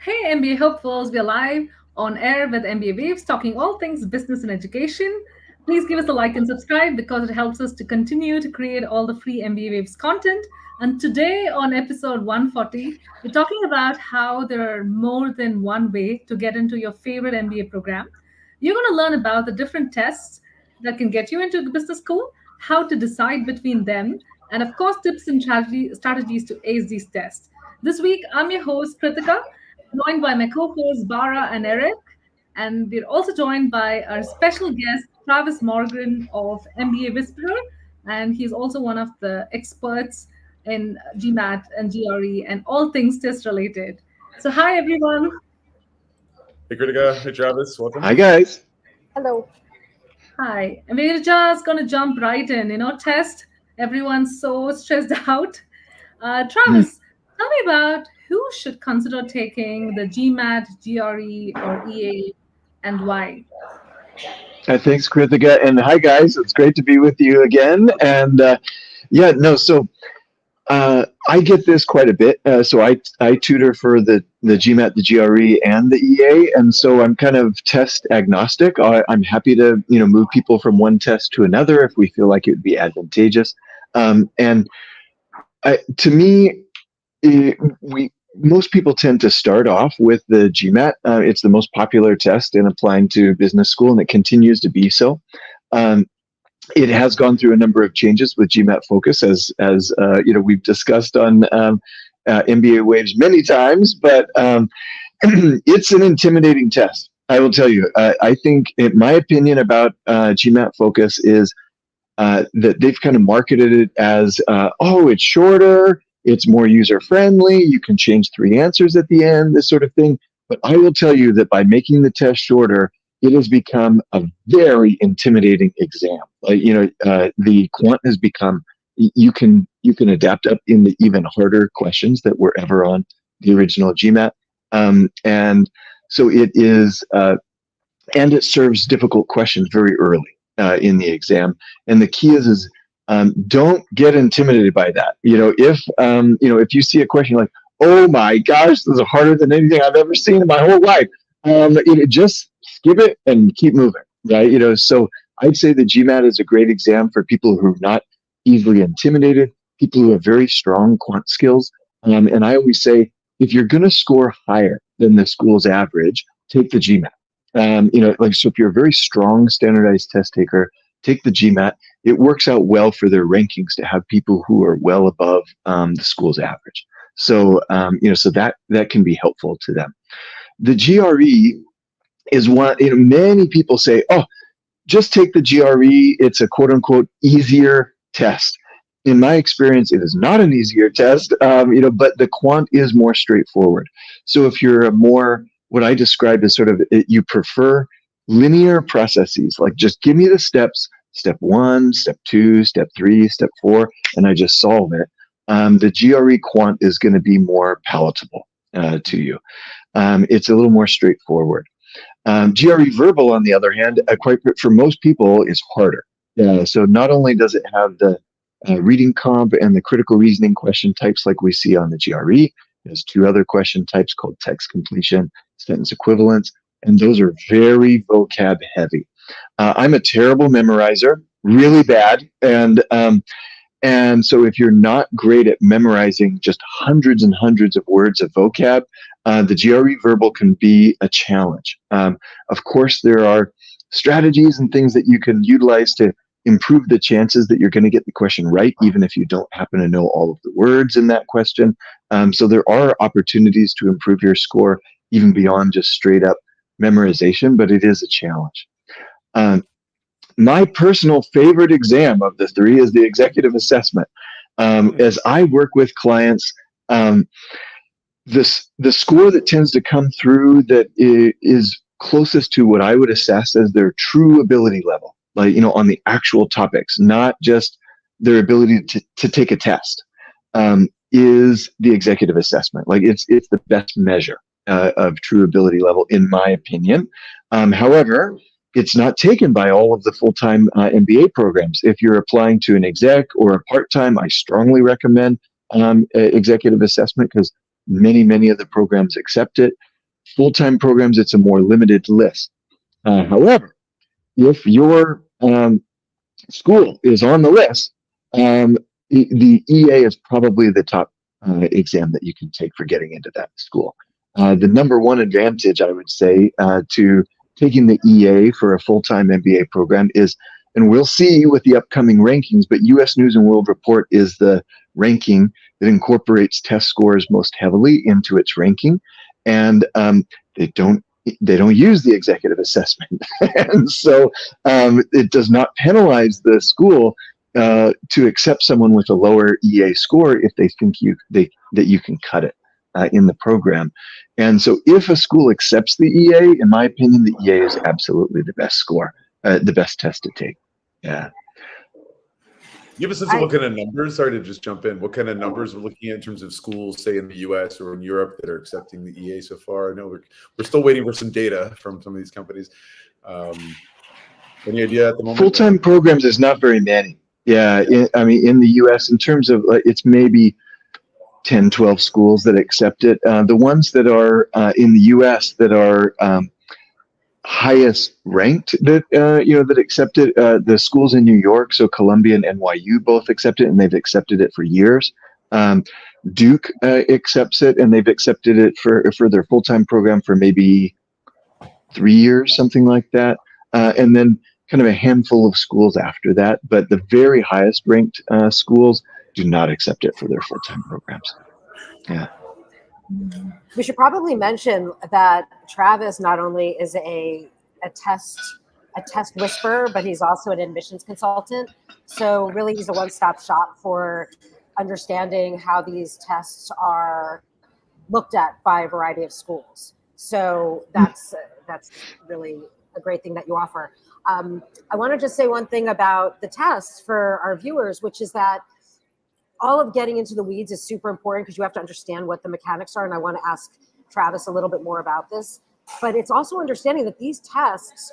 Hey, MBA hopefuls, we are live on air with MBA Waves, talking all things business and education. Please give us a like and subscribe because it helps us to continue to create all the free MBA Waves content. And today on episode 140, we're talking about how there are more than one way to get into your favorite MBA program. You're going to learn about the different tests that can get you into the business school, how to decide between them, and of course, tips and strategies to ace these tests. This week, I'm your host, Krithika, joined by my co-hosts Bara and Eric. And we're also joined by our special guest, Travis Morgan of MBA Whisperer. And he's also one of the experts in GMAT and GRE and all things test related. So, hi, everyone. Hey, Krithika. Hey, Travis. Welcome. Hi, guys. Hello. Hi. And we're just going to jump right in. Test. Everyone's so stressed out. Travis, tell me about who should consider taking the GMAT, GRE, or EA, and why? Thanks, Krithika. And hi, guys. It's great to be with you again. And I get this quite a bit. So I tutor for the GMAT, the GRE, and the EA. And so I'm kind of test agnostic. I'm happy to, move people from one test to another if we feel like it would be advantageous. To me, most people tend to start off with the GMAT. It's the most popular test in applying to business school, and it continues to be so. It has gone through a number of changes with GMAT Focus, as we've discussed on MBA Waves many times. But it's an intimidating test. I will tell you. I think, my opinion about GMAT Focus is that they've kind of marketed it as, it's shorter. It's more user-friendly. You can change 3 answers at the end, this sort of thing. But I will tell you that by making the test shorter, it has become a very intimidating exam. The quant has become, you can adapt up in the even harder questions that were ever on the original GMAT. And so it is, and it serves difficult questions very early in the exam. And the key is don't get intimidated by that. If you see a question like, oh my gosh, this is harder than anything I've ever seen in my whole life, just skip it and keep moving, right? So I'd say the GMAT is a great exam for people who are not easily intimidated, people who have very strong quant skills. And I always say, if you're going to score higher than the school's average, take the GMAT. So if you're a very strong standardized test taker, take the GMAT. It works out well for their rankings to have people who are well above the school's average. So, so that can be helpful to them. The GRE is one, many people say, oh, just take the GRE. It's a quote unquote easier test. In my experience, it is not an easier test, but the quant is more straightforward. So if you're a more, what I describe as sort of, you prefer linear processes, like just give me the steps, step 1, step 2, step 3, step 4, and I just solve it. The GRE quant is going to be more palatable to you. It's a little more straightforward. GRE verbal, on the other hand, for most people, is harder. So not only does it have the reading comp and the critical reasoning question types like we see on the GRE, there's 2 other question types called text completion, sentence equivalence, and those are very vocab heavy. I'm a terrible memorizer, really bad, and so if you're not great at memorizing just hundreds and hundreds of words of vocab, the GRE verbal can be a challenge. Of course, there are strategies and things that you can utilize to improve the chances that you're going to get the question right, even if you don't happen to know all of the words in that question. So there are opportunities to improve your score even beyond just straight up memorization, but it is a challenge. My personal favorite exam of the 3 is the executive assessment. As I work with clients, the score that tends to come through that is closest to what I would assess as their true ability level, like, on the actual topics, not just their ability to take a test, is the executive assessment. Like it's the best measure of true ability level, in my opinion. However, it's not taken by all of the full-time MBA programs. If you're applying to an exec or a part-time, I strongly recommend executive assessment because many of the programs accept it. full-time programs, it's a more limited list. However, if your school is on the list, the EA is probably the top exam that you can take for getting into that school. The number one advantage, I would say, to taking the EA for a full-time MBA program is, and we'll see with the upcoming rankings, but US News and World Report is the ranking that incorporates test scores most heavily into its ranking, and they don't use the executive assessment, and so it does not penalize the school to accept someone with a lower EA score if they think that you can cut it in the program. And so if a school accepts the EA, in my opinion, the EA is absolutely the best score, the best test to take. Yeah. You have a sense of what kind of numbers, sorry to just jump in, what kind of numbers we're looking at in terms of schools, say in the US or in Europe, that are accepting the EA so far? I know we're still waiting for some data from some of these companies. Any idea at the moment? Full-time programs is not very many. Yeah, I mean, in the US, in terms of, it's maybe 10, 12 schools that accept it. The ones that are in the US that are highest ranked that that accept it, the schools in New York, so Columbia and NYU both accept it, and they've accepted it for years. Duke accepts it, and they've accepted it for their full-time program for maybe 3 years, something like that. And then kind of a handful of schools after that, but the very highest ranked schools do not accept it for their full-time programs. Yeah. We should probably mention that Travis not only is a test whisperer, but he's also an admissions consultant. So really he's a one-stop shop for understanding how these tests are looked at by a variety of schools. So that's really a great thing that you offer. I want to just say one thing about the tests for our viewers, which is that all of getting into the weeds is super important because you have to understand what the mechanics are. And I want to ask Travis a little bit more about this. But it's also understanding that these tests,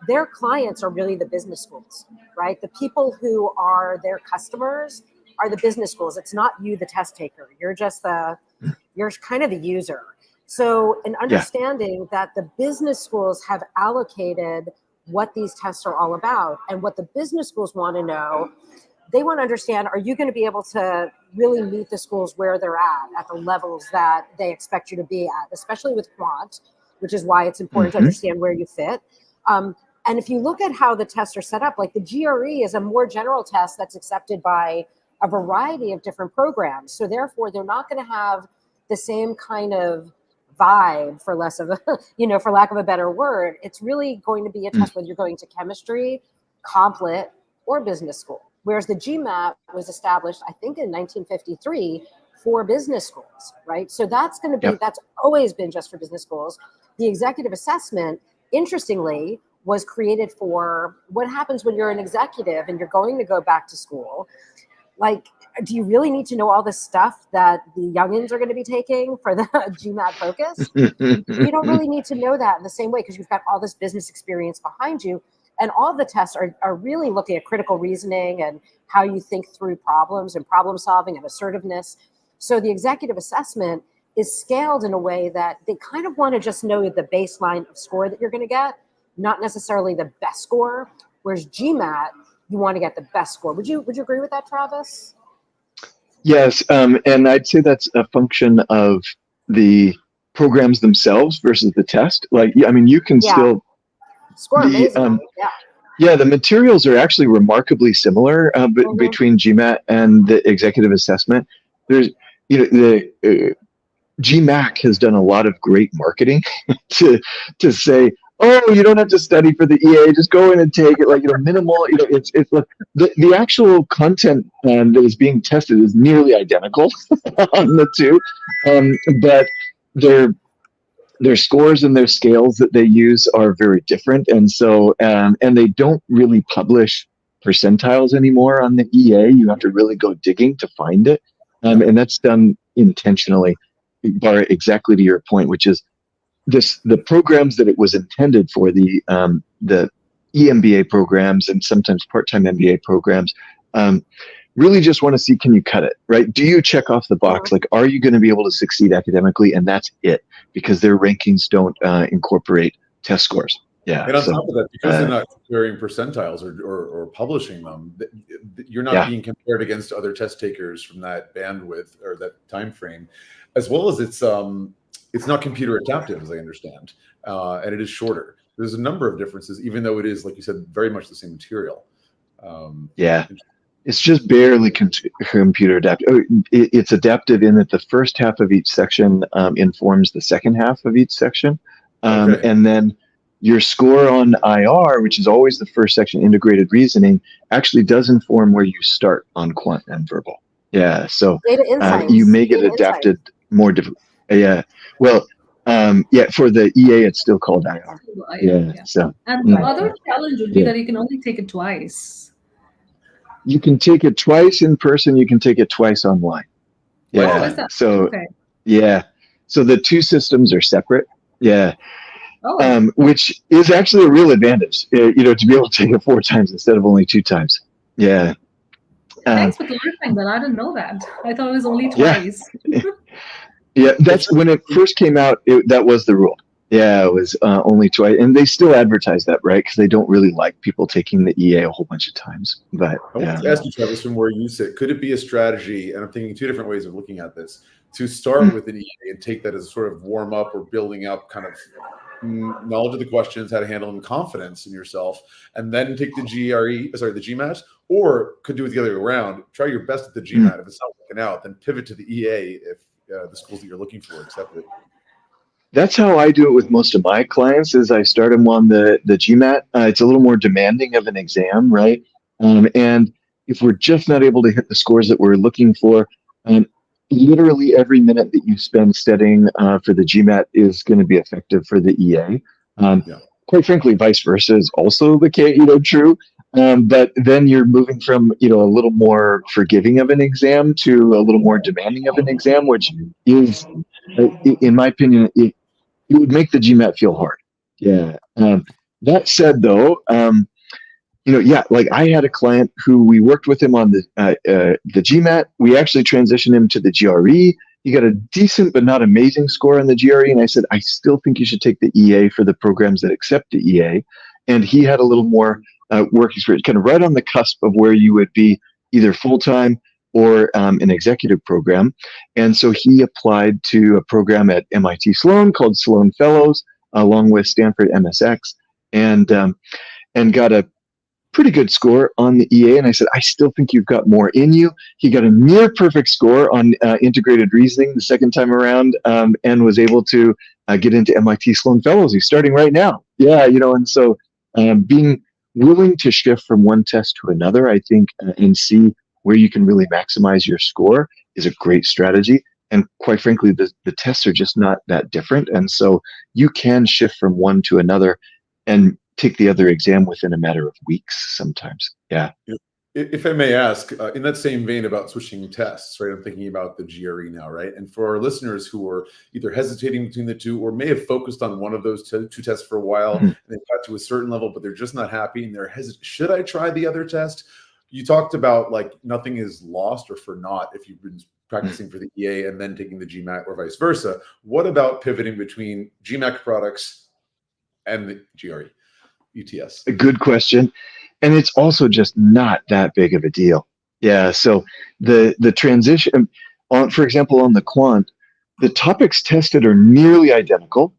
their clients are really the business schools, right? The people who are their customers are the business schools. It's not you, the test taker. You're just you're kind of the user. So an understanding that the business schools have allocated what these tests are all about, and what the business schools want to know, they want to understand, are you going to be able to really meet the schools where they're at the levels that they expect you to be at, especially with quant, which is why it's important to understand where you fit. And if you look at how the tests are set up, like the GRE is a more general test that's accepted by a variety of different programs. So therefore, they're not going to have the same kind of vibe, for less of a, for lack of a better word. It's really going to be a test whether you're going to chemistry, comp lit, or business school. Whereas the GMAT was established, I think, in 1953 for business schools, right? So that's going to be, that's always been just for business schools. The executive assessment, interestingly, was created for what happens when you're an executive and you're going to go back to school. Like, do you really need to know all this stuff that the youngins are going to be taking for the GMAT focus? You don't really need to know that in the same way, because you've got all this business experience behind you. And all of the tests are really looking at critical reasoning and how you think through problems and problem solving and assertiveness. So the executive assessment is scaled in a way that they kind of want to just know the baseline of score that you're going to get, not necessarily the best score. Whereas GMAT, you want to get the best score. Would you agree with that, Travis? Yes, and I'd say that's a function of the programs themselves versus the test. Like, I mean, you can still score amazing. The materials are actually remarkably similar between GMAT and the executive assessment. There's, the GMAC has done a lot of great marketing to say, oh, you don't have to study for the EA, just go in and take it, like, minimal, it's like the actual content that is being tested is nearly identical on the two, but their scores and their scales that they use are very different. And so, and they don't really publish percentiles anymore on the EA. You have to really go digging to find it. And that's done intentionally, Bara, exactly to your point, which is the programs that it was intended for, the EMBA programs and sometimes part-time MBA programs, really just want to see, can you cut it, right? Do you check off the box? Like, are you going to be able to succeed academically? And that's it, because their rankings don't incorporate test scores. Yeah. And on top of that, because they're not comparing percentiles or publishing them, you're not being compared against other test takers from that bandwidth or that time frame, as well as it's not computer adaptive, as I understand, and it is shorter. There's a number of differences, even though it is, like you said, very much the same material. It's just barely computer adaptive. It's adaptive in that the first half of each section informs the second half of each section. And then your score on IR, which is always the first section, integrated reasoning, actually does inform where you start on quant and verbal. Yeah, so you may get adapted more difficult. Well, for the EA, it's still called IR. So. And the other challenge would be that you can only take it twice. You can take it twice in person. You can take it twice online. So so the two systems are separate. Which is actually a real advantage, to be able to take it 4 times instead of only 2 times. Thanks for clarifying that. I didn't know that. I thought it was only twice. That's when it first came out. That was the rule. It was only twice, and they still advertise that, right? Because they don't really like people taking the EA a whole bunch of times. But I want to ask you, Travis, from where you sit, could it be a strategy? And I'm thinking 2 different ways of looking at this: to start with an EA and take that as sort of warm up or building up kind of knowledge of the questions, how to handle them, confidence in yourself, and then take the GMAT, or could do it the other way around. Try your best at the GMAT. If it's not working out, then pivot to the EA if the schools that you're looking for accept it. That's how I do it with most of my clients. Is I start them on the GMAT. It's a little more demanding of an exam, right? And if we're just not able to hit the scores that we're looking for, literally every minute that you spend studying for the GMAT is going to be effective for the EA. Quite frankly, vice versa is also the case, true. But then you're moving from, a little more forgiving of an exam to a little more demanding of an exam, which is, in my opinion, it would make the GMAT feel hard. That said, though, like I had a client who we worked with him on the GMAT. We actually transitioned him to the GRE. He got a decent but not amazing score on the GRE, and I said, I still think you should take the EA for the programs that accept the EA. And he had a little more work experience, kind of right on the cusp of where you would be either full-time or an executive program. And so he applied to a program at MIT Sloan called Sloan Fellows, along with Stanford MSX, and got a pretty good score on the EA. And I said, I still think you've got more in you. He got a near perfect score on integrated reasoning the second time around, and was able to get into MIT Sloan Fellows. He's starting right now. And so being willing to shift from one test to another, I think, and see where you can really maximize your score is a great strategy. And quite frankly, the tests are just not that different. And so you can shift from one to another and take the other exam within a matter of weeks sometimes. If I may ask, in that same vein about switching tests, right? I'm thinking about the GRE now, right? And for our listeners who are either hesitating between the two or may have focused on one of those 2 tests for a while, and they've got to a certain level, but they're just not happy and they're hesitant. Should I try the other test? You talked about like nothing is lost or for naught if you've been practicing for the EA and then taking the GMAT or vice versa. What about pivoting between GMAT products and the GRE, UTS? A good question. And it's also just not that big of a deal. So the transition, for example, on the quant, the topics tested are nearly identical.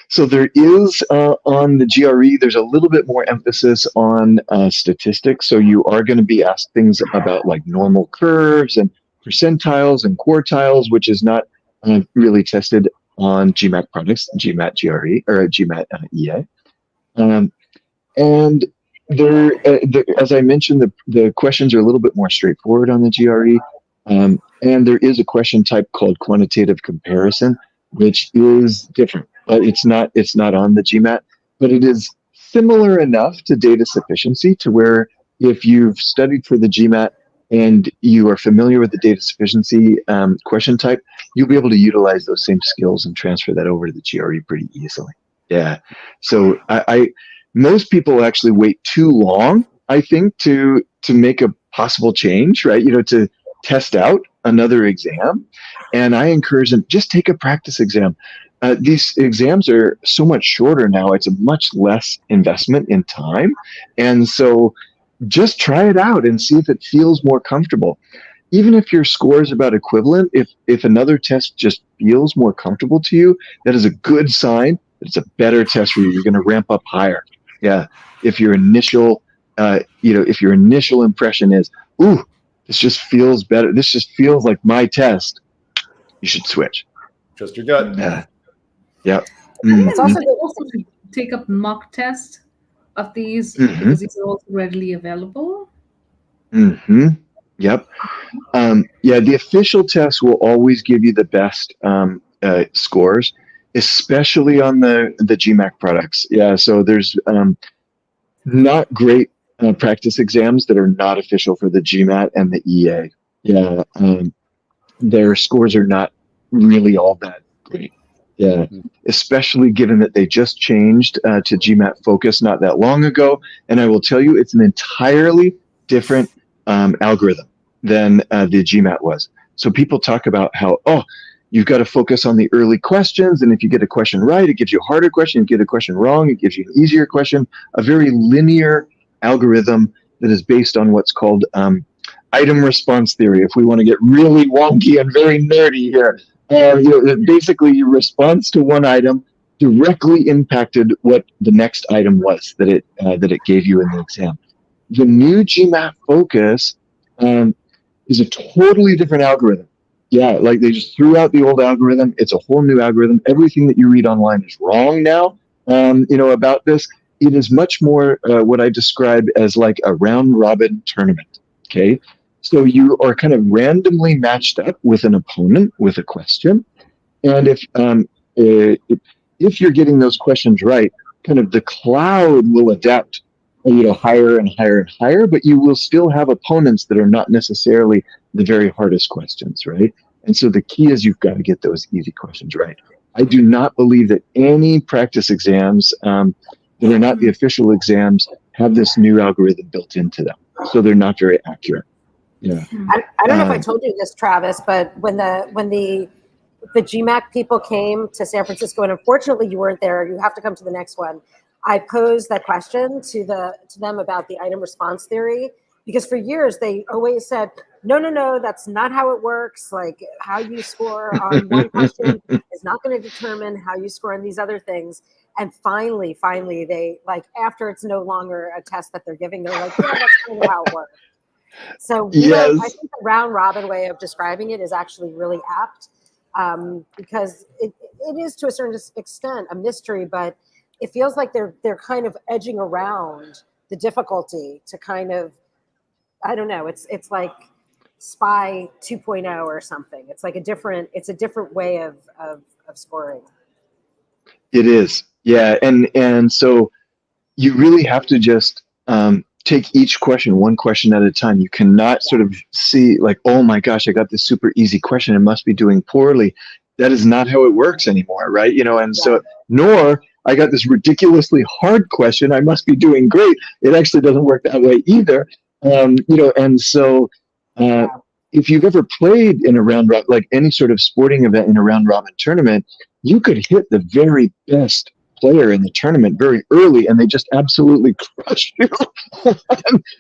So there is, on the GRE, there's a little bit more emphasis on statistics. So you are going to be asked things about like normal curves and percentiles and quartiles, which is not really tested on GMAT products, GMAT GRE, or GMAT EA. And as I mentioned, the questions are a little bit more straightforward on the GRE. And there is a question type called quantitative comparison, which is different, but it's not on the GMAT, but it is similar enough to data sufficiency to where if you've studied for the GMAT and you are familiar with the data sufficiency question type, you'll be able to utilize those same skills and transfer that over to the GRE pretty easily. So most people actually wait too long, I think, to make a possible change, right? To test out another exam. And I encourage them, just take a practice exam. These exams are so much shorter now. It's a much less investment in time. And so just try it out and see if it feels more comfortable. Even if your score is about equivalent, if another test just feels more comfortable to you, that is a good sign that it's a better test for you. You're going to ramp up higher. Yeah. If your initial, if your initial impression is, ooh, this just feels better. This just feels like my test. You should switch. Trust your gut. Yeah. It's also good to take up mock tests of these because these are also readily available. Yep. The official test will always give you the best scores, especially on the GMAT products. Yeah. So there's not great practice exams that are not official for the GMAT and the EA. Yeah. Their scores are not really all that great. Yeah, especially given that they just changed to GMAT Focus not that long ago. And I will tell you, it's an entirely different algorithm than the GMAT was. So people talk about how, you've got to focus on the early questions. And if you get a question right, it gives you a harder question. If you get a question wrong, it gives you an easier question. A very linear algorithm that is based on what's called item response theory, if we want to get really wonky and very nerdy here. Basically your response to one item directly impacted what the next item was that it gave you in the exam. The new GMAT Focus is a totally different algorithm. Yeah, like they just threw out the old algorithm. It's a whole new algorithm. Everything that you read online is wrong now. About this, it is much more what I describe as like a round robin tournament. Okay. So you are kind of randomly matched up with an opponent with a question. And if you're getting those questions right, kind of the cloud will adapt, higher and higher and higher, but you will still have opponents that are not necessarily the very hardest questions, right? And so the key is you've got to get those easy questions right. I do not believe that any practice exams that are not the official exams have this new algorithm built into them. So they're not very accurate. Yeah. I don't know if I told you this, Travis, but when the GMAC people came to San Francisco, and unfortunately you weren't there, you have to come to the next one. I posed that question to them about the item response theory, because for years they always said, no, that's not how it works. Like how you score on one question is not going to determine how you score on these other things. And finally, they after it's no longer a test that they're giving, they're like, yeah, that's kind of how it works. So yes. I think the round robin way of describing it is actually really apt because it is to a certain extent a mystery, but it feels like they're kind of edging around the difficulty to kind of, I don't know, it's like Spy 2.0 or something. It's like a different way of scoring. It is. Yeah. And so you really have to just take each question one question at a time. You cannot sort of see like, oh my gosh, I got this super easy question, I must be doing poorly. That is not how it works anymore, right? So nor I got this ridiculously hard question, I must be doing great. It actually doesn't work that way either. And so if you've ever played in a round robin, like any sort of sporting event in a round robin tournament, you could hit the very best player in the tournament very early and they just absolutely crush you.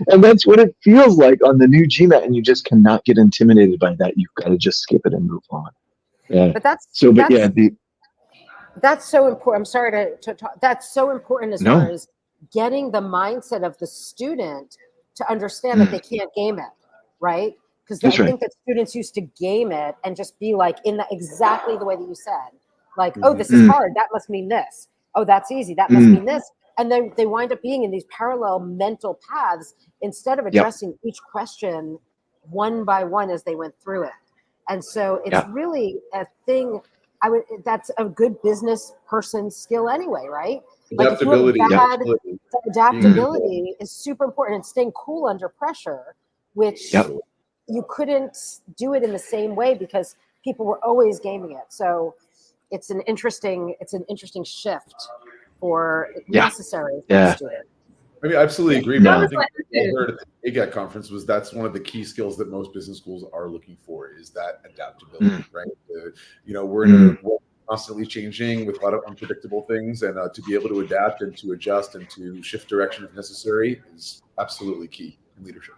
And that's what it feels like on the new GMAT, and you just cannot get intimidated by that. You've got to just skip it and move on. Yeah. But that's so important. I'm sorry to talk. That's so important as far as getting the mindset of the student to understand that they can't game it, right? Because I think that students used to game it and just be like exactly the way that you said, like, oh, this is hard, that must mean this. Oh, that's easy, that must mean this. And then they wind up being in these parallel mental paths instead of addressing each question one by one as they went through it. And so it's really a thing. That's a good business person skill anyway, right? Adaptability. Adaptability is super important, and staying cool under pressure, which you couldn't do it in the same way because people were always gaming it. So it's an interesting shift for necessary for the student. I mean, I absolutely agree. That But I was think my what I attitude. heard at the AIGAC conference was that's one of the key skills that most business schools are looking for is that adaptability, right? We're in a world constantly changing with a lot of unpredictable things, and to be able to adapt and to adjust and to shift direction if necessary is absolutely key in leadership.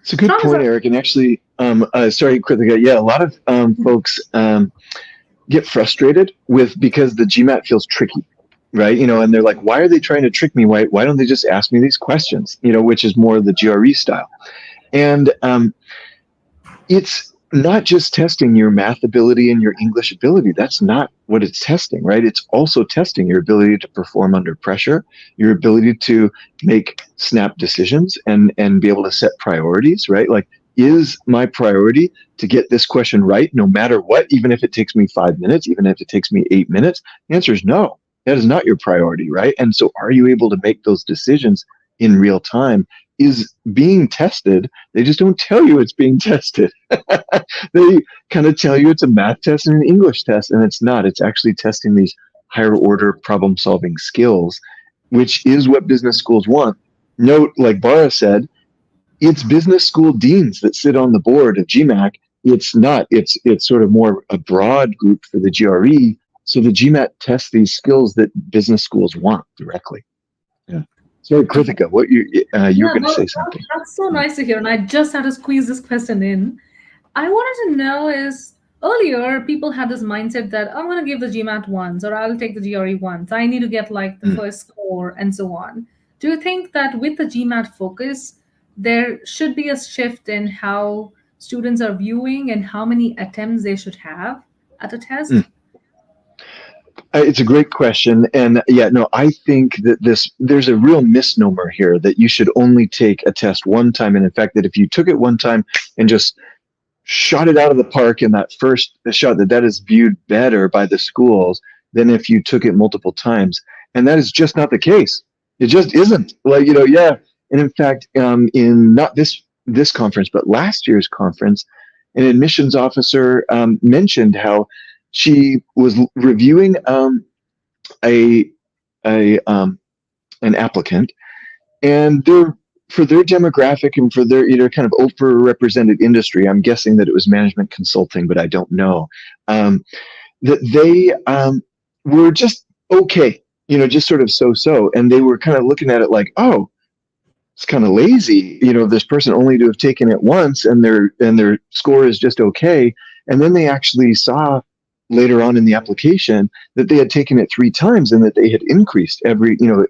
It's a good point, Eric. And actually, sorry, Krithika. Yeah, a lot of folks get frustrated because the GMAT feels tricky, right? And they're like, why are they trying to trick me? Why don't they just ask me these questions? Which is more the GRE style. And it's not just testing your math ability and your English ability. That's not what it's testing, right? It's also testing your ability to perform under pressure, your ability to make snap decisions and be able to set priorities, right? Like, is my priority to get this question right no matter what, even if it takes me 5 minutes, even if it takes me 8 minutes? The answer is no. That is not your priority, right? And so are you able to make those decisions in real time? Is being tested. They just don't tell you it's being tested. They kind of tell you it's a math test and an English test, and it's not. It's actually testing these higher order problem solving skills, which is what business schools want. Note, like Bara said, it's business school deans that sit on the board of GMAC. It's not. It's sort of more a broad group for the GRE. So the GMAT tests these skills that business schools want directly. Yeah. Sorry, Krithika, what you were going to say something. That's so nice to hear. And I just had to squeeze this question in. I wanted to know is, earlier people had this mindset that I'm going to give the GMAT once or I'll take the GRE once. I need to get like the first score and so on. Do you think that with the GMAT focus, there should be a shift in how students are viewing and how many attempts they should have at a test? It's a great question. And yeah, no, I think that there's a real misnomer here that you should only take a test one time. And in fact, that if you took it one time and just shot it out of the park in that first shot, that is viewed better by the schools than if you took it multiple times. And that is just not the case. It just isn't. Like, yeah. And in fact, in not this conference, but last year's conference, an admissions officer mentioned how she was reviewing an applicant, and for their demographic and for their kind of overrepresented industry, I'm guessing that it was management consulting, but I don't know, that they were just okay, just sort of so, and they were kind of looking at it like, oh, it's kind of lazy, this person only to have taken it once and their score is just okay. And then they actually saw later on in the application that they had taken it 3 times and that they had increased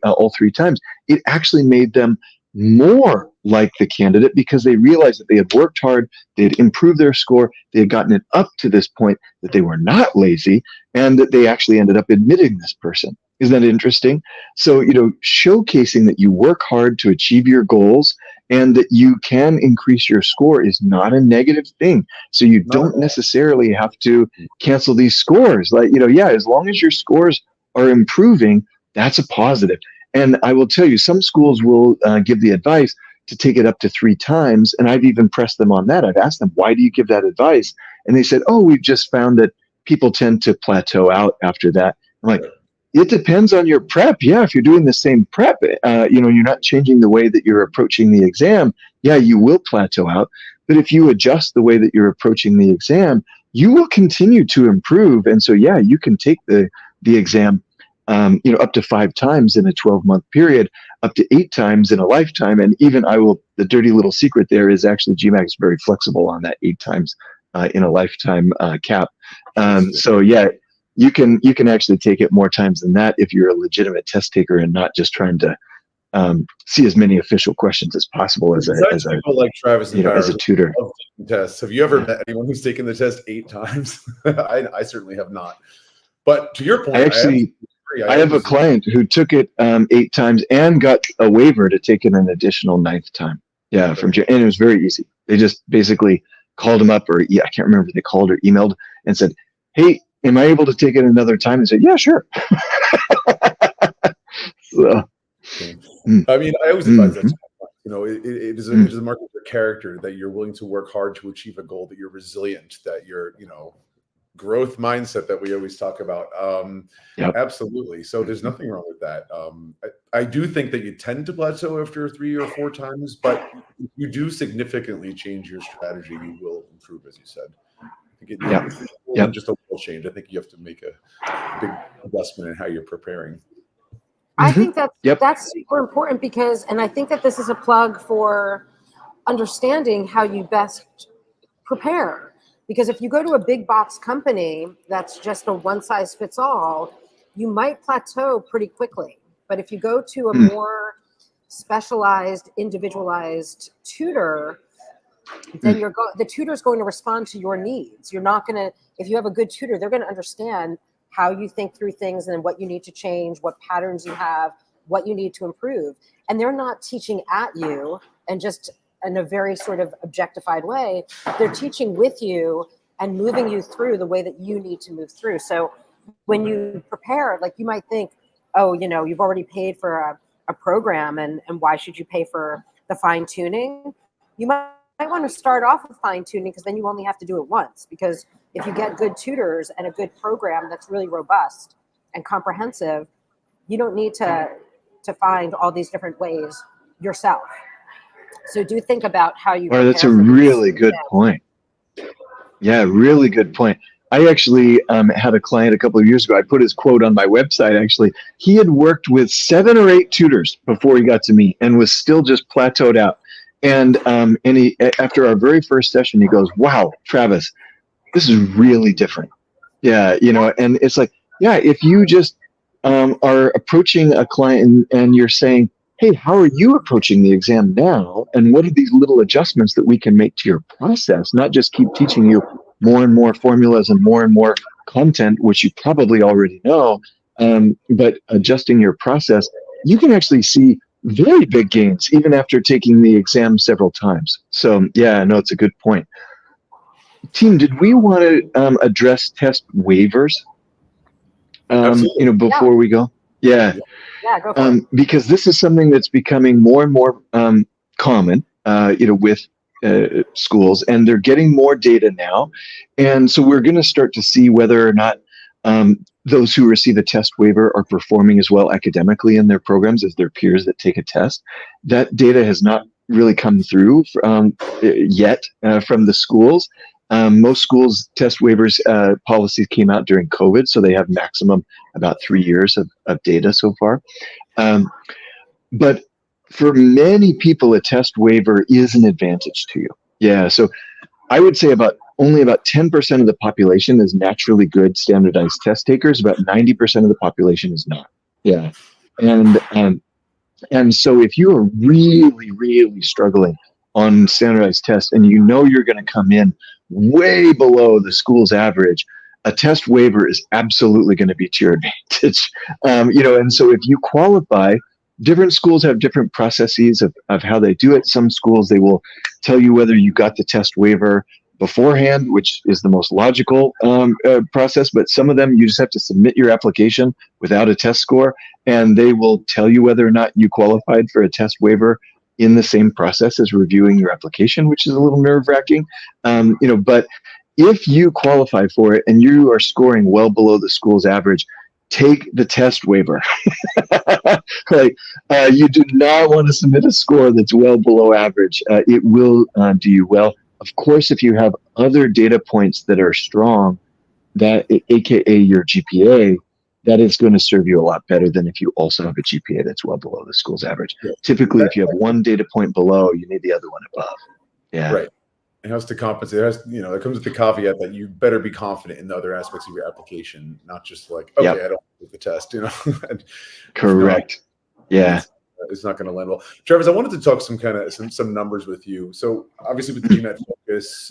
all 3 times. It actually made them more like the candidate because they realized that they had worked hard, they had improved their score, they had gotten it up to this point that they were not lazy, and that they actually ended up admitting this person. Isn't that interesting? So, showcasing that you work hard to achieve your goals and that you can increase your score is not a negative thing. So you don't necessarily have to cancel these scores. Like, as long as your scores are improving, that's a positive. And I will tell you, some schools will give the advice to take it up to 3 times. And I've even pressed them on that. I've asked them, why do you give that advice? And they said, oh, we've just found that people tend to plateau out after that. I'm like, it depends on your prep. Yeah, if you're doing the same prep, you're not changing the way that you're approaching the exam. Yeah, you will plateau out. But if you adjust the way that you're approaching the exam, you will continue to improve. And so, yeah, you can take the exam, up to 5 times in a 12-month period, up to 8 times in a lifetime. And even the dirty little secret there is actually GMAC is very flexible on that 8 times in a lifetime cap. So yeah. You can actually take it more times than that if you're a legitimate test taker and not just trying to see as many official questions as possible as people like Travis and as a tutor. Tests. Have you ever met anyone who's taken the test 8 times? I certainly have not. But to your point, I have a client who took it 8 times and got a waiver to take it an additional 9th time. Yeah, and it was very easy. They just basically called him up, or I can't remember if they called or emailed and said, "Hey, am I able to take it another time?" And said, "Yeah, sure." So, I mean, I always advise that. It is a mark of your character that you're willing to work hard to achieve a goal, that you're resilient, that you're, growth mindset that we always talk about. Yep. Absolutely. So there's nothing wrong with that. I do think that you tend to plateau after 3 or 4 times, but if you do significantly change your strategy, you will improve, as you said. I think it Yep. just a little change. I think you have to make a big investment in how you're preparing. I think that's Yep. that's super important because, and I think that this is a plug for understanding how you best prepare. Because if you go to a big box company that's just a one size fits all, you might plateau pretty quickly. But if you go to a more specialized, individualized tutor, then the tutor is going to respond to your needs. You're not going to, if you have a good tutor, they're going to understand how you think through things and what you need to change, what patterns you have, what you need to improve. And they're not teaching at you and just in a very sort of objectified way. They're teaching with you and moving you through the way that you need to move through. So when you prepare, like you might think, oh, you've already paid for a program and why should you pay for the fine tuning? You might want to start off with fine tuning because then you only have to do it once. Because if you get good tutors and a good program that's really robust and comprehensive, you don't need to find all these different ways yourself. So do think about how you. Well, that's a really good point. Yeah, really good point. I actually had a client a couple of years ago. I put his quote on my website. Actually, he had worked with 7 or 8 tutors before he got to me, and was still just plateaued out. And he, after our very first session, he goes, "Wow, Travis, this is really different." Yeah, and it's like, yeah, if you just are approaching a client and you're saying, hey, how are you approaching the exam now? And what are these little adjustments that we can make to your process? Not just keep teaching you more and more formulas and more content, which you probably already know, but adjusting your process, you can actually see very big gains even after taking the exam several times. So yeah, no, it's a good point. Team, did we want to address test waivers? Before we go? Yeah. Yeah, go for it. Because this is something that's becoming more and more common, with schools, and they're getting more data now. And so we're going to start to see whether or not those who receive a test waiver are performing as well academically in their programs as their peers that take a test. That data has not really come through yet from the schools. Most schools' test waivers policies came out during COVID, so they have maximum about 3 years of data so far. But for many people, a test waiver is an advantage to you. Yeah, so I would say only about 10% of the population is naturally good standardized test takers. About 90% of the population is not. Yeah, and so if you are really, really struggling on standardized tests and you're going to come in way below the school's average, a test waiver is absolutely going to be to your advantage. And so if you qualify, different schools have different processes of how they do it. Some schools, they will tell you whether you got the test waiver beforehand, which is the most logical process, but some of them you just have to submit your application without a test score, and they will tell you whether or not you qualified for a test waiver in the same process as reviewing your application, which is a little nerve-wracking. But if you qualify for it and you are scoring well below the school's average, take the test waiver. You do not want to submit a score that's well below average. It will do you well. Of course, if you have other data points that are strong, that AKA your GPA, that is going to serve you a lot better than if you also have a GPA that's well below the school's average. Yeah. Typically, if you have one data point below, you need the other one above. Yeah. Right. It has to compensate. It comes with the caveat that you better be confident in the other aspects of your application, not just like, okay, I don't take the test, And Correct. It's not going to land well. Travis, I wanted to talk some numbers with you. So obviously with the GMAT focus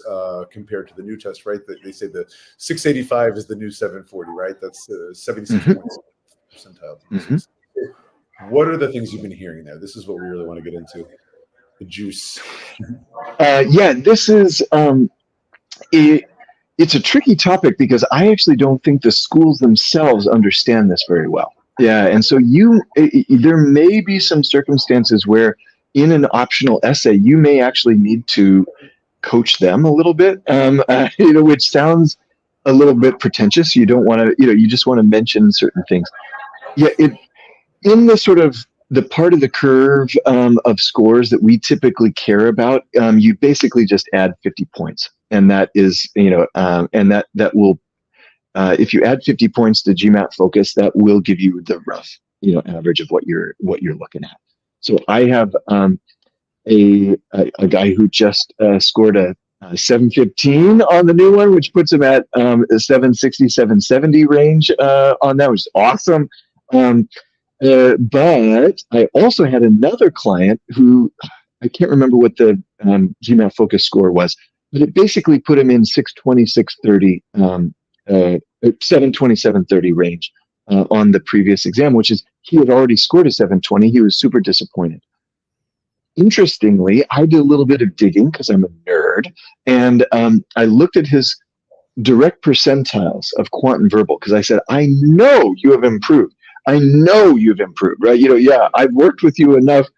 compared to the new test, right? They say the 685 is the new 740, right? That's 76 percentile. Mm-hmm. What are the things you've been hearing there? This is what we really want to get into. The juice. This is it's a tricky topic because I actually don't think the schools themselves understand this very well. Yeah, and so there may be some circumstances where in an optional essay, you may actually need to coach them a little bit, which sounds a little bit pretentious. You don't want to, you just want to mention certain things. Yeah, in the sort of the part of the curve of scores that we typically care about, you basically just add 50 points, and that is, and that will, if you add 50 points to GMAT Focus, that will give you the rough, average of what you're looking at. So I have a guy who just scored a 715 on the new one, which puts him at a 760, 770 range on that, which is awesome. But I also had another client who, I can't remember what the GMAT Focus score was, but it basically put him in 620, 630, 720, 730 range on the previous exam, which is, he had already scored a 720. He was super disappointed. Interestingly, I did a little bit of digging because I'm a nerd, and I looked at his direct percentiles of quant and verbal, because I said, I know you have improved. I know you've improved, right? Yeah, I've worked with you enough,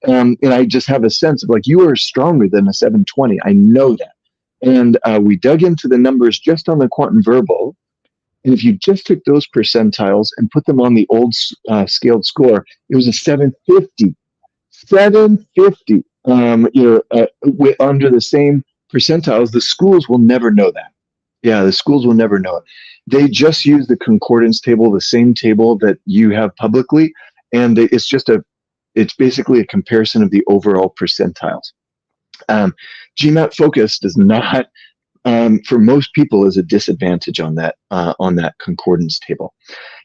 and I just have a sense of like, you are stronger than a 720. I know that. And we dug into the numbers just on the quant and verbal. And if you just took those percentiles and put them on the old scaled score, it was a 750. 750, under the same percentiles. The schools will never know that. Yeah, the schools will never know it. They just use the concordance table, the same table that you have publicly, and it's basically a comparison of the overall percentiles. GMAT Focus does not, for most people, is a disadvantage on that concordance table.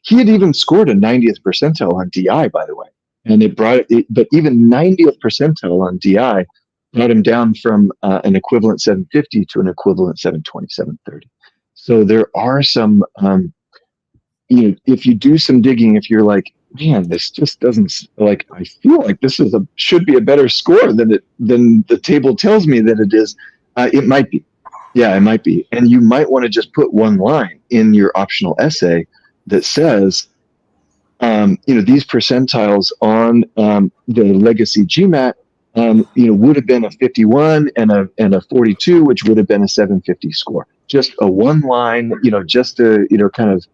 He had even scored a 90th percentile on DI, by the way. And but even 90th percentile on DI brought him down from an equivalent 750 to an equivalent 720, 730. So there are some, if you do some digging, if you're like, man, this just doesn't, like, I feel like this should be a better score than the table tells me that it is, it might be. Yeah, it might be. And you might want to just put one line in your optional essay that says, these percentiles on the legacy GMAT, would have been a 51 and a 42, which would have been a 750 score. Just a one line, just to, kind of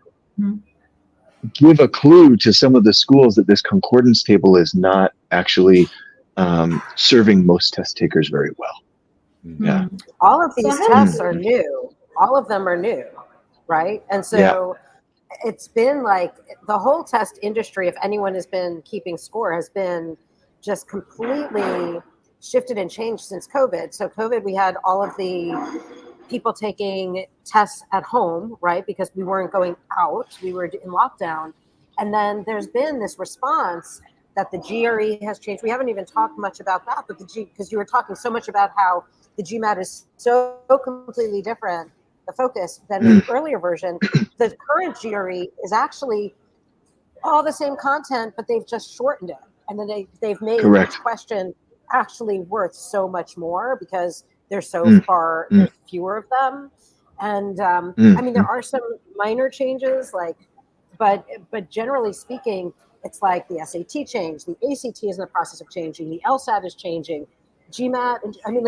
give a clue to some of the schools that this concordance table is not actually serving most test takers very well. Yeah. All of these tests are new. All of them are new, right? And so it's been like the whole test industry, if anyone has been keeping score, has been just completely shifted and changed since COVID. So COVID, we had all of the people taking tests at home, right? Because we weren't going out, we were in lockdown. And then there's been this response that the GRE has changed. We haven't even talked much about that, but because you were talking so much about how the GMAT is so completely different, the focus, than the earlier version. The current GRE is actually all the same content, but they've just shortened it. And then they've made each question actually worth so much more because there's so far, there's fewer of them. And I mean, there are some minor changes, but generally speaking, it's like the SAT changed, the ACT is in the process of changing, the LSAT is changing, GMAT, I mean,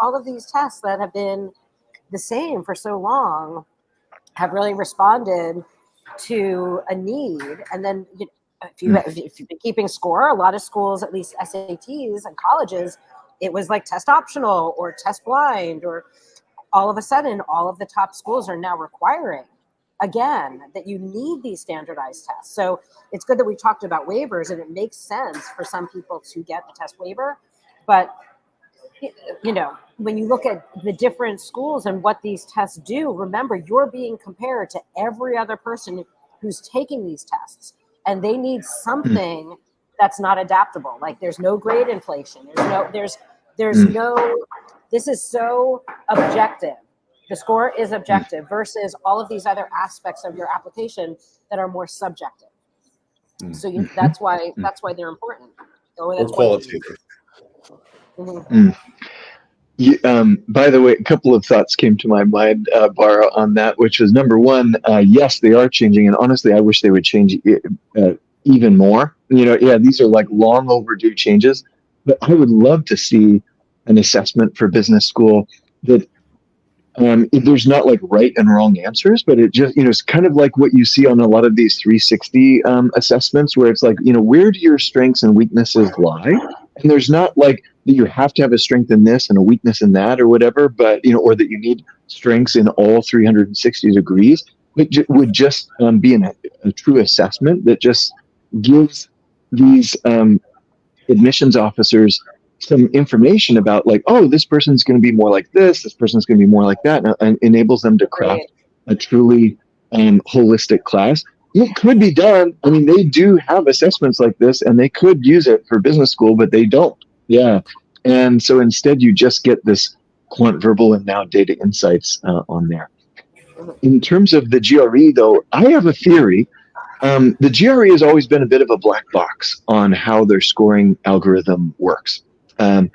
all of these tests that have been the same for so long have really responded to a need. And then if you've been keeping score, a lot of schools, at least SATs and colleges, it was like test optional or test blind, or all of a sudden all of the top schools are now requiring again that you need these standardized tests. So it's good that we talked about waivers, and it makes sense for some people to get a test waiver. But when you look at the different schools and what these tests do, remember, you're being compared to every other person who's taking these tests, and they need something that's not adaptable. Like there's no grade inflation. There's no, this is so objective. The score is objective versus all of these other aspects of your application that are more subjective. So that's why they're important. Or that's qualitative. By the way, a couple of thoughts came to my mind, Bara, on that, which was number one, yes, they are changing. And honestly, I wish they would change even more. These are like long overdue changes, but I would love to see an assessment for business school that there's not like right and wrong answers, but it just, it's kind of like what you see on a lot of these 360 assessments, where it's like, where do your strengths and weaknesses lie? And there's not like that you have to have a strength in this and a weakness in that or whatever, but, or that you need strengths in all 360 degrees. It would just be a true assessment that just gives these admissions officers some information about like, oh, this person's going to be more like this person's going to be more like that, and enables them to craft a truly holistic class. It could be done. I mean, they do have assessments like this, and they could use it for business school, but they don't. Yeah. And so instead, you just get this quant verbal and now data insights on there. In terms of the GRE, though, I have a theory. The GRE has always been a bit of a black box on how their scoring algorithm works. And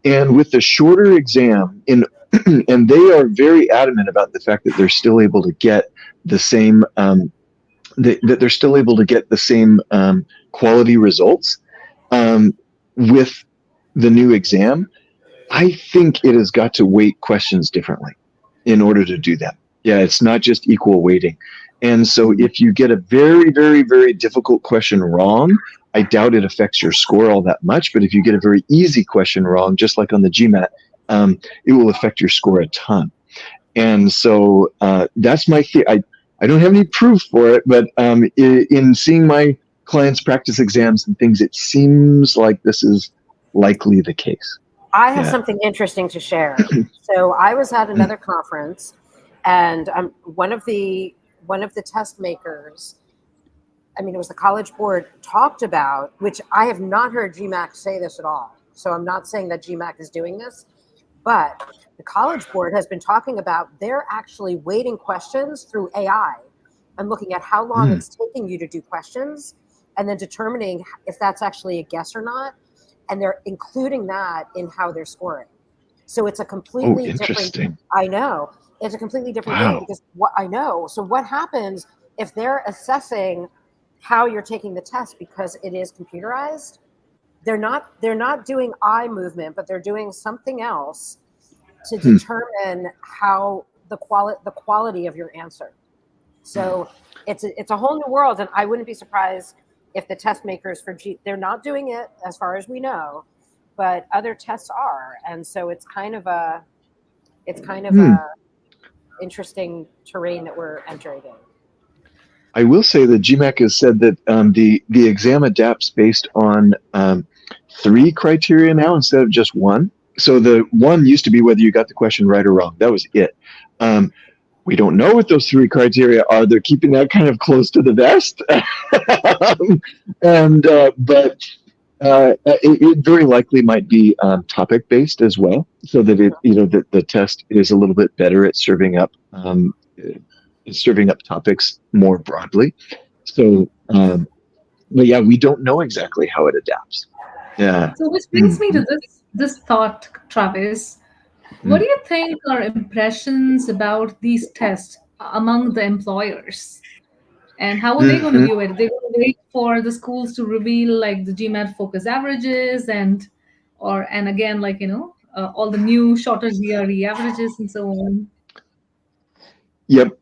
with the shorter exam, and they are very adamant about the fact that they're still able to get the same that they're still able to get the same quality results with the new exam. I think it has got to weight questions differently in order to do that. Yeah, it's not just equal weighting. And so if you get a very, very, very difficult question wrong, I doubt it affects your score all that much. But if you get a very easy question wrong, just like on the GMAT, it will affect your score a ton. And so that's my theory. I don't have any proof for it, but in seeing my clients practice exams and things, it seems like this is likely the case. I have something interesting to share. So I was at another conference, and one of the test makers, I mean, it was the College Board, talked about, which I have not heard GMAC say this at all. So I'm not saying that GMAC is doing this, but the College Board has been talking about they're actually weighting questions through AI and looking at how long it's taking you to do questions, and then determining if that's actually a guess or not. And they're including that in how they're scoring. So it's a completely different, I know, it's a completely different thing, because what I know. So what happens if they're assessing how you're taking the test because it is computerized? They're not doing eye movement, but they're doing something else to determine how the quality of your answer. So it's a whole new world, and I wouldn't be surprised if the test makers they're not doing it as far as we know, but other tests are, and so it's kind of a interesting terrain that we're entering in. I will say that GMAC has said that the exam adapts based on 3 criteria now instead of just 1. So the 1 used to be whether you got the question right or wrong. That was it. We don't know what those 3 criteria are. They're keeping that kind of close to the vest. But it very likely might be topic based as well, so that that the test is a little bit better at serving up topics more broadly. So, but yeah, we don't know exactly how it adapts. Yeah. So which brings me to this thought, Travis. What do you think are impressions about these tests among the employers? And how are they going to view it? They're going to wait for the schools to reveal like the GMAT focus averages and again, like, all the new shorter GRE averages and so on. Yep.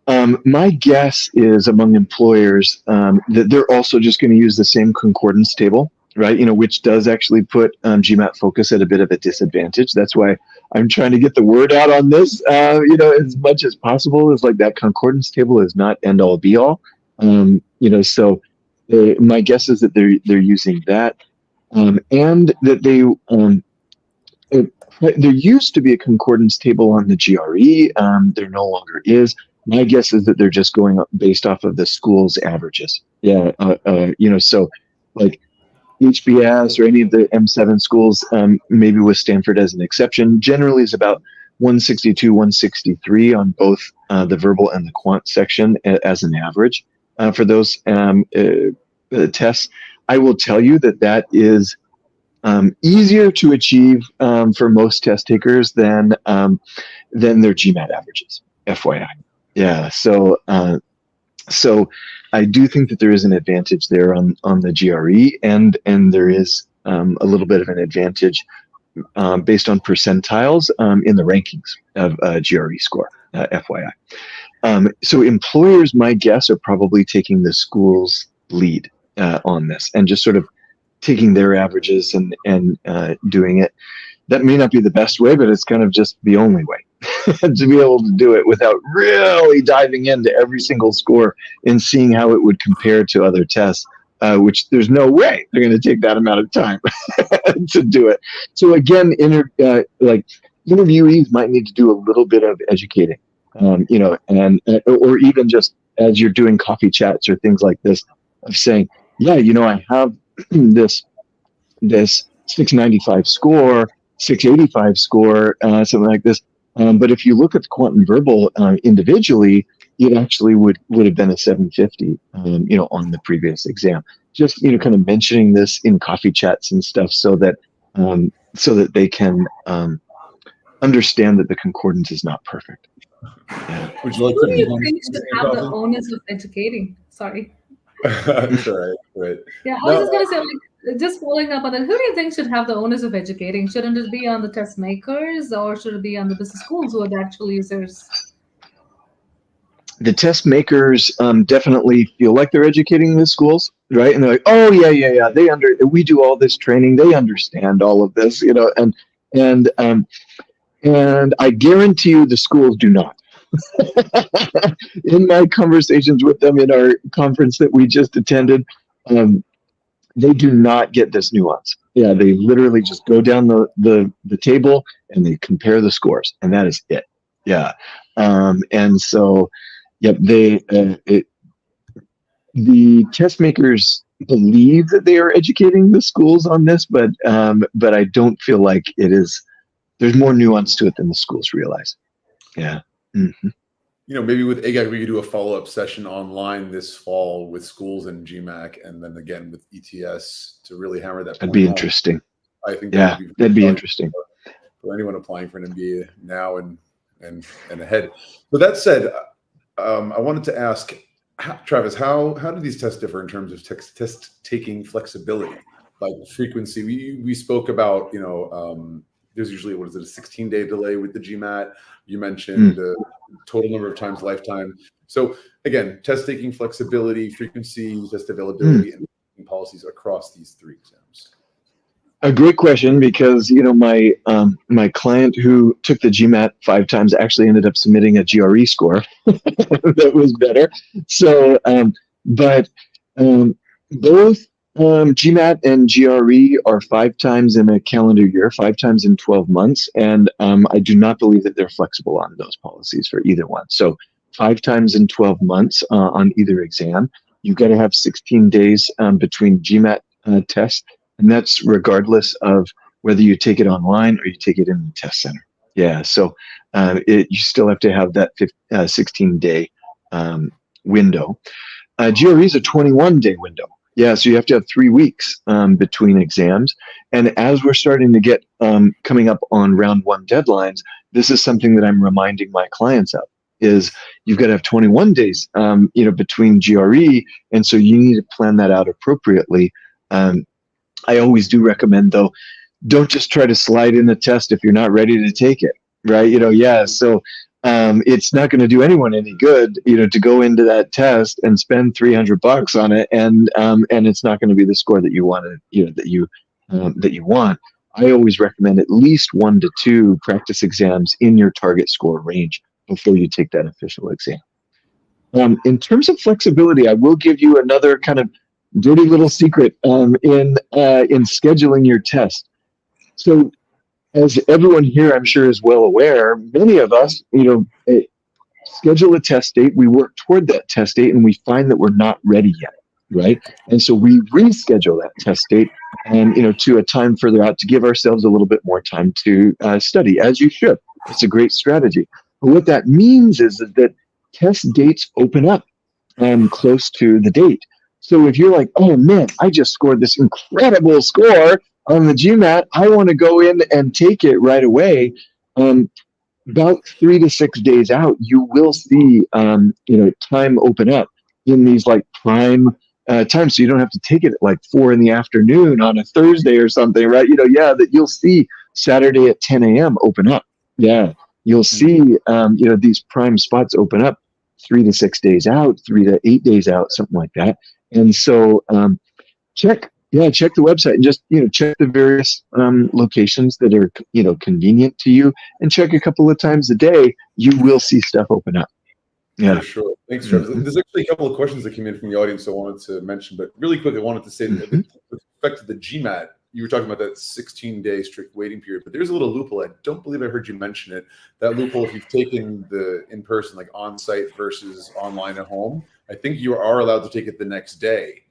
My guess is among employers that they're also just going to use the same concordance table, right? Which does actually put GMAT focus at a bit of a disadvantage. That's why I'm trying to get the word out on this, as much as possible. Is like that concordance table is not end all be all. So my guess is that they're using that, and that there used to be a concordance table on the GRE. There no longer is. My guess is that they're just going up based off of the school's averages. Yeah. So like HBS or any of the M7 schools, maybe with Stanford as an exception, generally is about 162, 163 on both the verbal and the quant section as an average for those tests. I will tell you that is easier to achieve for most test takers than their GMAT averages, FYI. Yeah, so I do think that there is an advantage there on the GRE, and there is a little bit of an advantage based on percentiles in the rankings of GRE score, FYI. So employers, my guess, are probably taking the school's lead on this and just sort of taking their averages and doing it. That may not be the best way, but it's kind of just the only way to be able to do it without really diving into every single score and seeing how it would compare to other tests, which there's no way they're going to take that amount of time to do it. So again, interviewees might need to do a little bit of educating, or even just as you're doing coffee chats or things like this, of saying, yeah, I have this 695 score, 685 score, something like this. But if you look at the quantum verbal individually, it actually would have been a 750, on the previous exam. Just, kind of mentioning this in coffee chats and stuff so that they can understand that the concordance is not perfect. Yeah. Would you like Who to do you think should have the onus of educating? Sorry. That's right. Yeah, I was just going to say, just following up on that, who do you think should have the onus of educating? Shouldn't it be on the test makers, or should it be on the business schools who are the actual users? The test makers definitely feel like they're educating the schools, right? And they're like, oh yeah. We do all this training. They understand all of this, and I guarantee you the schools do not. In my conversations with them in our conference that we just attended, they do not get this nuance. Yeah, they literally just go down the table and they compare the scores, and that is it. Yeah, and so, yep, the test makers believe that they are educating the schools on this, but I don't feel like it is. There's more nuance to it than the schools realize. Yeah. Mm-hmm. Maybe with AIGAC, we could do a follow-up session online this fall with schools and GMAC, and then again with ETS to really hammer that. That'd be interesting. I think that'd be interesting for anyone applying for an MBA now and ahead. But that said, I wanted to ask Travis, how do these tests differ in terms of test taking flexibility, like frequency? We spoke about there's usually, a 16-day delay with the GMAT. You mentioned the total number of times lifetime. So again, test taking flexibility, frequency, test availability, and policies across these three exams. A great question, because my client who took the GMAT 5 times actually ended up submitting a GRE score that was better. So, both GMAT and GRE are 5 times in a calendar year, 5 times in 12 months. And I do not believe that they're flexible on those policies for either one. So 5 times in 12 months on either exam. You've got to have 16 days between GMAT tests. And that's regardless of whether you take it online or you take it in the test center. Yeah, so you still have to have that 16-day window. GRE is a 21-day window. Yeah, so you have to have 3 weeks between exams. And as we're starting to get coming up on round 1 deadlines, this is something that I'm reminding my clients of, is you've got to have 21 days between GRE. And so you need to plan that out appropriately. I always do recommend, though, don't just try to slide in a test if you're not ready to take it, right? So it's not going to do anyone any good, to go into that test and spend $300 on it, and it's not going to be the score that you wanted, that you want. I always recommend at least 1 to 2 practice exams in your target score range before you take that official exam. In terms of flexibility, I will give you another kind of dirty little secret in scheduling your test. So, as everyone here, I'm sure, is well aware, many of us, schedule a test date, we work toward that test date, and we find that we're not ready yet, right? And so we reschedule that test date and, to a time further out to give ourselves a little bit more time to study, as you should. It's a great strategy. But what that means is that test dates open up close to the date. So if you're like, oh man, I just scored this incredible score on the GMAT, I want to go in and take it right away. About 3 to 6 days out, you will see, time open up in these like prime times. So you don't have to take it at like 4 in the afternoon on a Thursday or something, right? That you'll see Saturday at 10 a.m. open up. Yeah, you'll see, these prime spots open up 3 to 6 days out, 3 to 8 days out, something like that. And so check the website and just, check the various locations that are, convenient to you, and check a couple of times a day. You will see stuff open up. Yeah. For sure. Thanks, Travis. There's actually a couple of questions that came in from the audience I wanted to mention, but really quick, I wanted to say that with respect to the GMAT, you were talking about that 16-day strict waiting period, but there's a little loophole. I don't believe I heard you mention it. That loophole, if you've taken the in-person, like on-site versus online at home, I think you are allowed to take it the next day.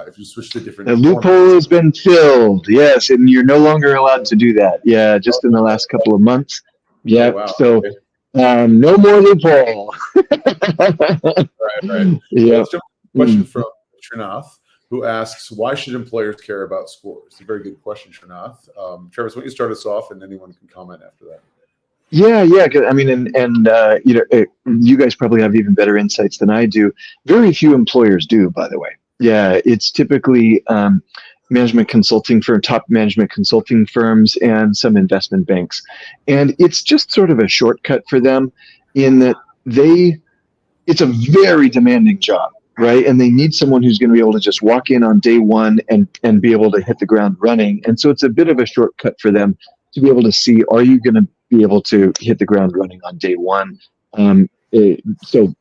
If you switch to different. The loophole has been filled, yes, and you're no longer allowed to do that. Yeah, just in the last couple of months. Yeah, wow. So Okay. No more loophole. Right. Yeah. Let's jump to a question from Srinath, who asks, why should employers care about scores? It's a very good question, Srinath. Travis, why don't you start us off, and anyone can comment after that. Yeah. I mean, you guys probably have even better insights than I do. Very few employers do, by the way. Yeah, it's typically top management consulting firms and some investment banks. And it's just sort of a shortcut for them in that it's a very demanding job, right? And they need someone who's going to be able to just walk in on day one and be able to hit the ground running. And so it's a bit of a shortcut for them to be able to see, are you going to be able to hit the ground running on day one? So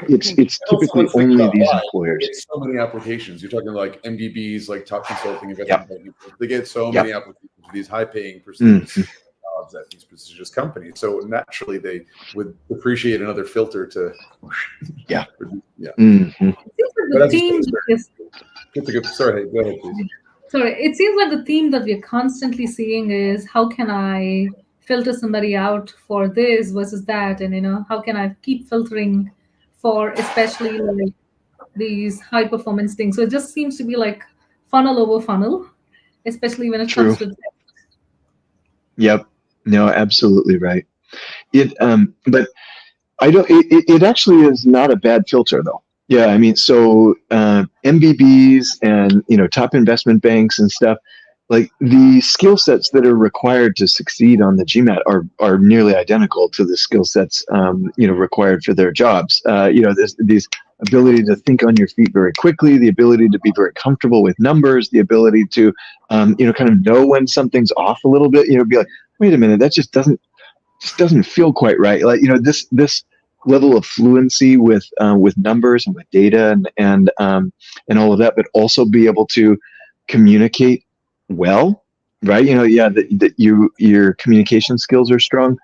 it's typically only these employers. They get so many applications. You're talking like MBBs, like top consulting investment banking. They get so many applications for these high-paying prestigious jobs at these prestigious companies. So naturally, they would appreciate another filter to. Mm-hmm. Sorry, go ahead, please. Sorry, it seems like the theme that we're constantly seeing is how can I filter somebody out for this versus that, and how can I keep filtering for especially like these high performance things. So it just seems to be like funnel over funnel, especially when it comes to that. Yep. No, absolutely right. But I don't. It actually is not a bad filter though. Yeah, I mean, so MBBs and top investment banks and stuff, like the skill sets that are required to succeed on the GMAT are nearly identical to the skill sets required for their jobs. These ability to think on your feet very quickly, the ability to be very comfortable with numbers, the ability to kind of know when something's off a little bit. Be like, wait a minute, that just doesn't feel quite right. Like this level of fluency with numbers and with data and all of that, but also be able to communicate well, right? That your communication skills are strong.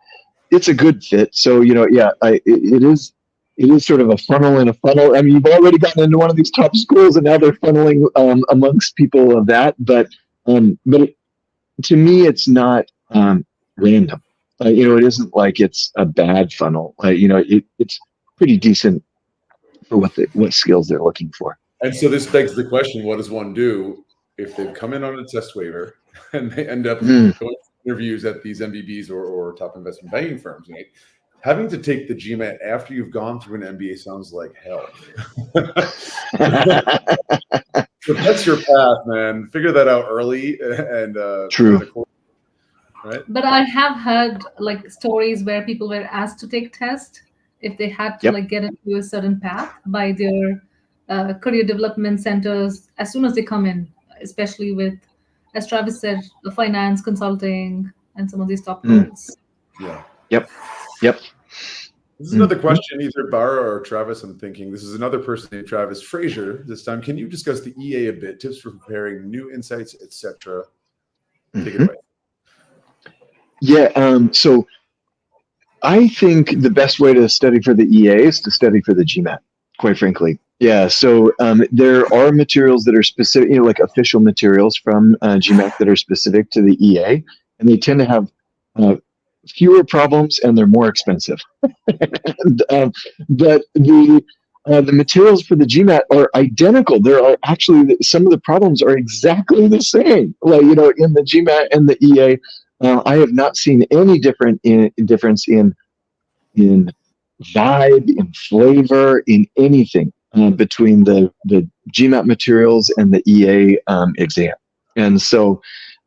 It's a good fit. So it is sort of a funnel in a funnel. I mean, you've already gotten into one of these top schools, and now they're funneling amongst people of that. But to me, it's not random. It isn't like it's a bad funnel. It's pretty decent for what skills they're looking for. And so this begs the question: what does one do if they've come in on a test waiver and they end up going to interviews at these MBBs or top investment banking firms, right? Having to take the GMAT after you've gone through an MBA sounds like hell. So that's your path, man. Figure that out early and true. Right? But I have heard like stories where people were asked to take tests if they had to like get into a certain path by their career development centers as soon as they come in, especially with, as Travis said, the finance, consulting, and some of these top roles. Yeah. Yep. This is another question, either Bara or Travis. I'm thinking this is another person named Travis Frazier. This time, can you discuss the EA a bit? Tips for preparing new insights, etc. Take it away. Yeah. So I think the best way to study for the EA is to study for the GMAT, quite frankly. Yeah. So there are materials that are specific, like official materials from GMAT that are specific to the EA, and they tend to have fewer problems and they're more expensive. But the materials for the GMAT are identical. There are actually some of the problems are exactly the same. Like in the GMAT and the EA, I have not seen any difference in vibe, in flavor, in anything between the GMAT materials and the EA exam. And so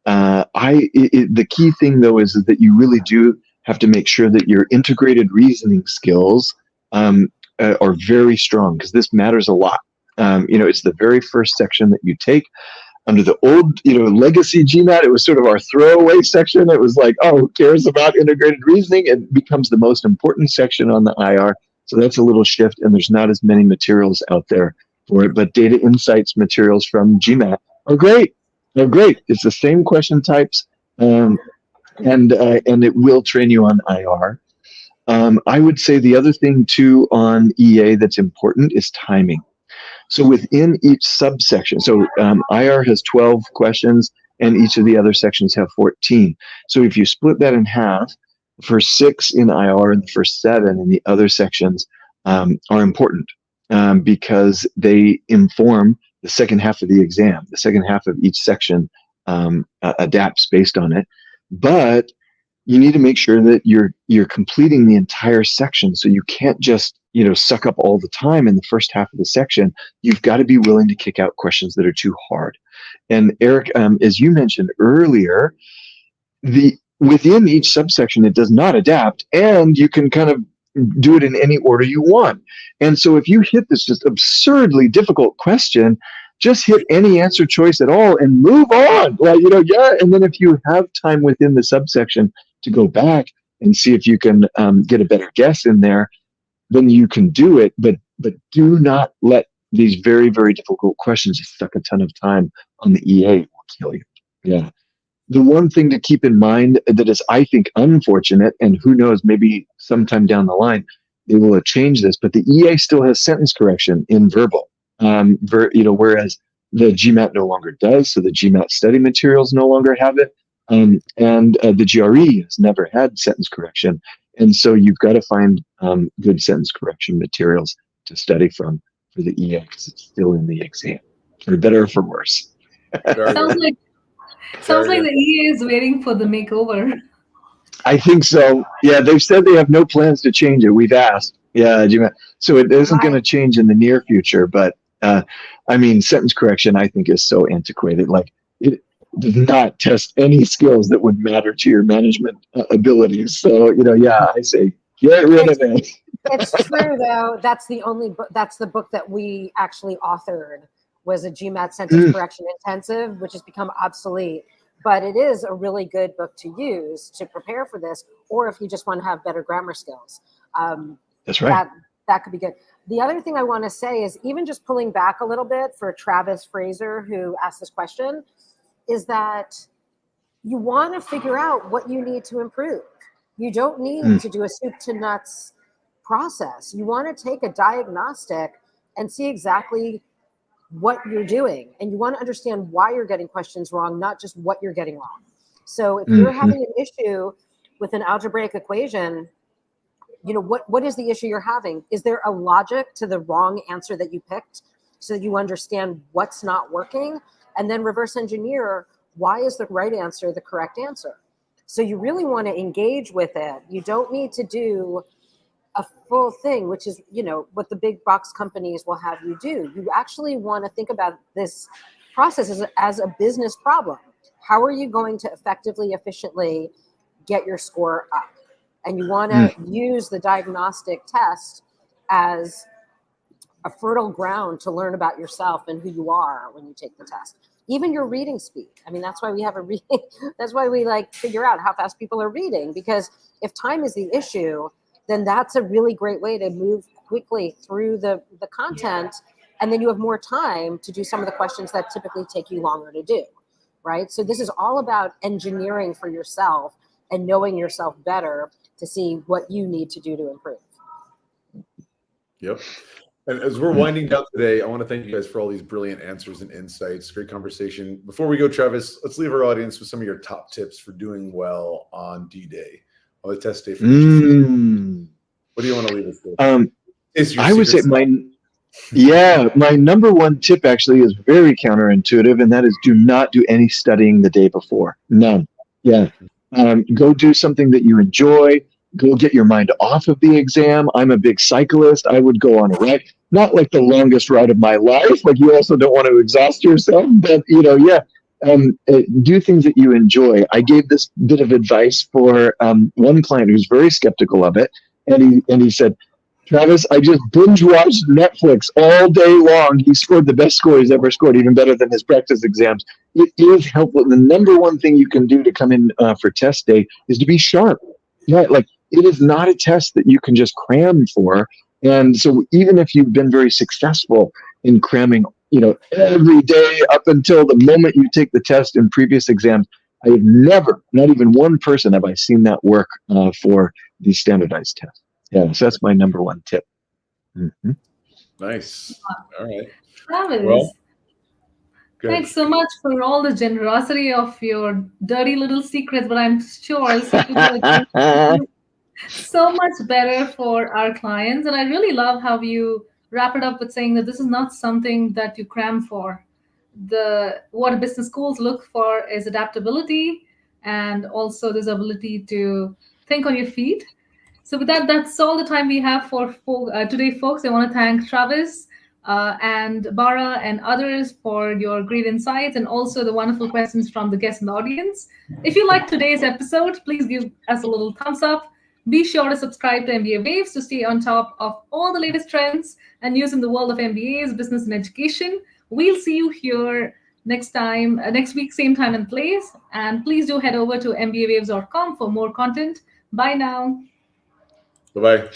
The key thing though is that you really do have to make sure that your integrated reasoning skills are very strong, because this matters a lot. It's the very first section that you take. Under the old, legacy GMAT, it was sort of our throwaway section. It was like, oh, who cares about integrated reasoning? It becomes the most important section on the IR. So that's a little shift, and there's not as many materials out there for it. But data insights materials from GMAT are great. They're great. It's the same question types, and it will train you on IR. I would say the other thing too on EA that's important is timing. So within each subsection, IR has 12 questions, and each of the other sections have 14. So if you split that in half, the first 6 in IR and the first 7 in the other sections are important because they inform the second half of the exam. The second half of each section adapts based on it. But you need to make sure that you're completing the entire section. So you can't just suck up all the time in the first half of the section. You've got to be willing to kick out questions that are too hard. And Eric, as you mentioned earlier, within each subsection, it does not adapt, and you can kind of do it in any order you want. And so if you hit this just absurdly difficult question, just hit any answer choice at all and move on. And then if you have time within the subsection to go back and see if you can get a better guess in there, then you can do it. But do not let these very, very difficult questions suck a ton of time on the EA. Will kill you. Yeah. The one thing to keep in mind that is, I think, unfortunate, and who knows, maybe sometime down the line they will change this, but the EA still has sentence correction in verbal, whereas the GMAT no longer does. So the GMAT study materials no longer have it, and the GRE has never had sentence correction, and so you've got to find good sentence correction materials to study from for the EA, because it's still in the exam, for better or for worse. Sounds like the EA is waiting for the makeover. I think so. Yeah, they've said they have no plans to change it. We've asked. Yeah, so it isn't going to change in the near future. But sentence correction, I think, is so antiquated. Like, it does not test any skills that would matter to your management abilities. So I say get rid of it. It's true, though. That's the only book. That's the book that we actually authored. Was a GMAT sentence correction intensive, which has become obsolete. But it is a really good book to use to prepare for this, or if you just want to have better grammar skills. That's right. That could be good. The other thing I want to say is, even just pulling back a little bit for Travis Fraser, who asked this question, is that you want to figure out what you need to improve. You don't need to do a soup to nuts process. You want to take a diagnostic and see exactly what you're doing, and you want to understand why you're getting questions wrong, not just what you're getting wrong. So if you're having an issue with an algebraic equation, what is the issue you're having? Is there a logic to the wrong answer that you picked, so that you understand what's not working, and then reverse engineer why is the right answer the correct answer? So you really want to engage with it. You don't need to do a full thing, which is, what the big box companies will have you do. You actually want to think about this process as a business problem. How are you going to effectively, efficiently get your score up? And you want to use the diagnostic test as a fertile ground to learn about yourself and who you are when you take the test. Even your reading speed. That's why we have a reading. That's why we figure out how fast people are reading, because if time is the issue, then that's a really great way to move quickly through the content. And then you have more time to do some of the questions that typically take you longer to do, right? So this is all about engineering for yourself and knowing yourself better to see what you need to do to improve. Yep. And as we're winding down today, I want to thank you guys for all these brilliant answers and insights. Great conversation. Before we go, Travis, let's leave our audience with some of your top tips for doing well on D-Day. On the test day for what do you want to leave us with? I would say my number one tip actually is very counterintuitive, and that is do not do any studying the day before. None. Yeah. Go do something that you enjoy. Go get your mind off of the exam. I'm a big cyclist. I would go on a ride, not like the longest ride of my life. Like, you also don't want to exhaust yourself, but Do things that you enjoy. I gave this bit of advice for one client who's very skeptical of it, and he said, Travis, I just binge watched Netflix all day long. He scored the best score he's ever scored, even better than his practice exams. It is helpful. The number one thing you can do to come in for test day is to be sharp. Right? Like, it is not a test that you can just cram for. And so even if you've been very successful in cramming, every day up until the moment you take the test in previous exams, I have never, not even one person have I seen that work for these standardized tests. Yeah, so that's my number one tip. Mm-hmm. Nice. All right. Travis, Well, good. thanks so much for all the generosity of your dirty little secrets, but I'm sure secrets are so much better for our clients. And I really love how you wrap it up with saying that this is not something that you cram for. What business schools look for is adaptability and also this ability to think on your feet. So with that, that's all the time we have for today, folks. I want to thank Travis and Bara and others for your great insights and also the wonderful questions from the guests in the audience. If you liked today's episode, please give us a little thumbs up. Be sure to subscribe to MBA Waves to stay on top of all the latest trends and news in the world of MBAs, business, and education. We'll see you here next week, same time and place. And please do head over to mbawaves.com for more content. Bye now. Bye-bye.